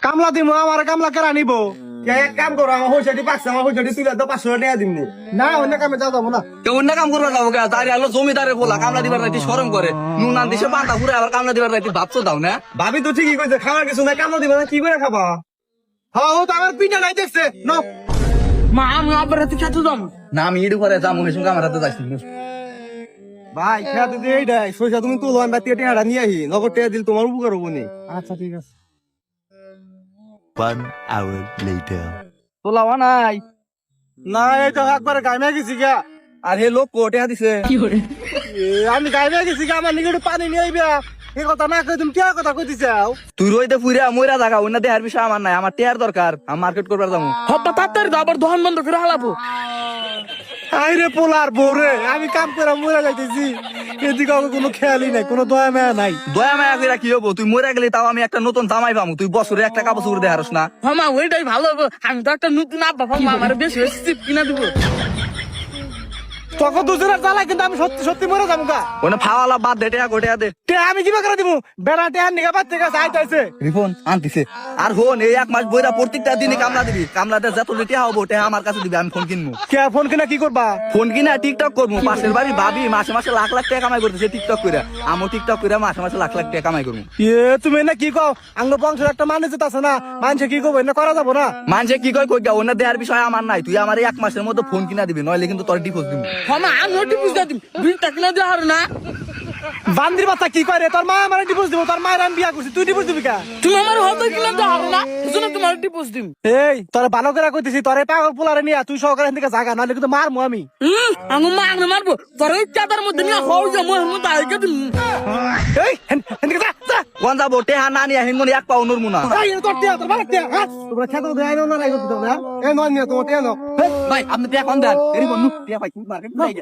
কামলা দিমু আমার কামলা কেরা নিব এক কাম করো আমার হইসাটি পাকছে আমার হইসাটি তুলে তো 500 টাকা দিমু না অন্য কামে যাবো না কেউ অন্য কাম করবার যাবো কে তাই আলো জমিদারে বলা কামলা দিবার রাইতে শরম করে নুন আন দিছে পান্তা ঘুরে আবার কামলা দিবার রাইতে ভাবছো দাও না ভাবি তো ঠিকই কইছে খাওয়ার কিছু নাই কামলা দিবা না কি করে খাবা হ্যাঁ ও তো আমার পিঠা নাই দেখছে নো মা আমি আবার রাতে খেতে যাবো। না আমি ইডু করে যাবো হেসুম আমার হাতে যাইছি ভাই খেতে দিয়ে এইটাই সইসা তুমি তুলো আমি বাতি টেহারা নিয়ে আহি নগদ টেহা দিল তোমার উপকার হবো নি আচ্ছা ঠিক আছে 1 hour later. তোলাওয়া নাই না এই তো একবারে গাইমে গেছি গা আর হে লোক কোটে দিছে আমি গাইমে গেছি গা আমার নিকটে পানি নিয়ে আইবা এই কথা না কই তুমি কি কথা কইতে চাও তুই রইতে ফুইরা মইরা জায়গা অন্য দেহার বিষয় আমার নাই আমার টেয়ার দরকার আমি মার্কেট করবার যাবো হত্যা তাড়াতাড়ি দাও, আবার দোকান বন্ধ করে হালাবো। আইরে পোলার বউরে আমি কাম করে মরে যাইতেছি এদিকে কোনো খেয়ালই নাই কোনো দয়া মায়া নাই দয়া মায়া কইরা কি হবো তুই মরে গেলি তাও আমি একটা নতুন জামাই পামু তুই বছরে একটা কাপড় দেহারস না মামা ওইটাই ভালো হবে, আমি তো একটা নতুন আব্বা পাবো, আমার বেশি চিপ কিনা দিব। তখন দুজনের জ্বালা কিন্তু আমি সত্যি সত্যি মরে যাবো গা ওনে ফাওয়ালা বাদ দে টেয়া গোটেয়া দে আমি কিবা করে দিব বেড়া টেহার নিগা বাচ্চা গাছ আইতাছে রিফোন আনতিছে আর হন এই এক মাস বইরা প্রত্যেকটা দিনে কামলা দিবি কামলাতে যত টেয়া হবো টেয়া আমার কাছে দিবি আমি ফোন কিনবো কে ফোন কিনা কি করবা ফোন কিনা টিকটক করবো পাশের বাড়ি ভাবি মাসে মাসে লাখ লাখ টাকা কামাই করতেছে টিকটক করে আমও টিকটক করে মাসে মাসে লাখ লাখ টাকা কামাই করবো তুমি না কি কও আঙ্গ বংশের একটা মানুষ আছে না মানুষে কি করবো না করা যাবো না মানুষে কি কয় কই গা ওনা দেয়ার বিষয় আমার নাই তুই আমার এই এক মাসের মধ্যে ফোন কিনা দিবি নইলে কিন্তু তোর ডিপোজ দিবি মামা আমি ওটি বুঝতে দিম, বিলটা কিনা দেওয়া হবে না। বান্দির বাচ্চা কি করে তোর মা আমার ডিভোর্স দিব তোর মায়ের আমি বিয়া করছি তুই ডিভোর্স দিবি কা তুমি আমার হতো কিনা দেওয়া হবে না, বুঝছো তোমার ডিপোজ দিম। এই তোর ভালো করে কইতেছি তোর এই পাগল পোলারে নিয়ে তুই সহকারে এখান থেকে জাগা নাহলে কিন্তু মারমু আমি আমি মারবো মারবো, তোর ওই চাঁদার মধ্যে নিয়ে হও যে মোর মধ্যে আইকে দিম। এই হেন থেকে যা যা কোন যাবো টেহা না নিয়ে হিন মনে এক পাও নরমু না এই তোর টিয়া তোর ভালো টিয়া হ্যাঁ তোমরা খেতে দেয় না নাই করতে না এই নয় নিয়ে তোমার টিয়া নাও ভাই আপনি টেহা কোন দেন এরি বন্ধু টেহা পাই মার্কেট নাই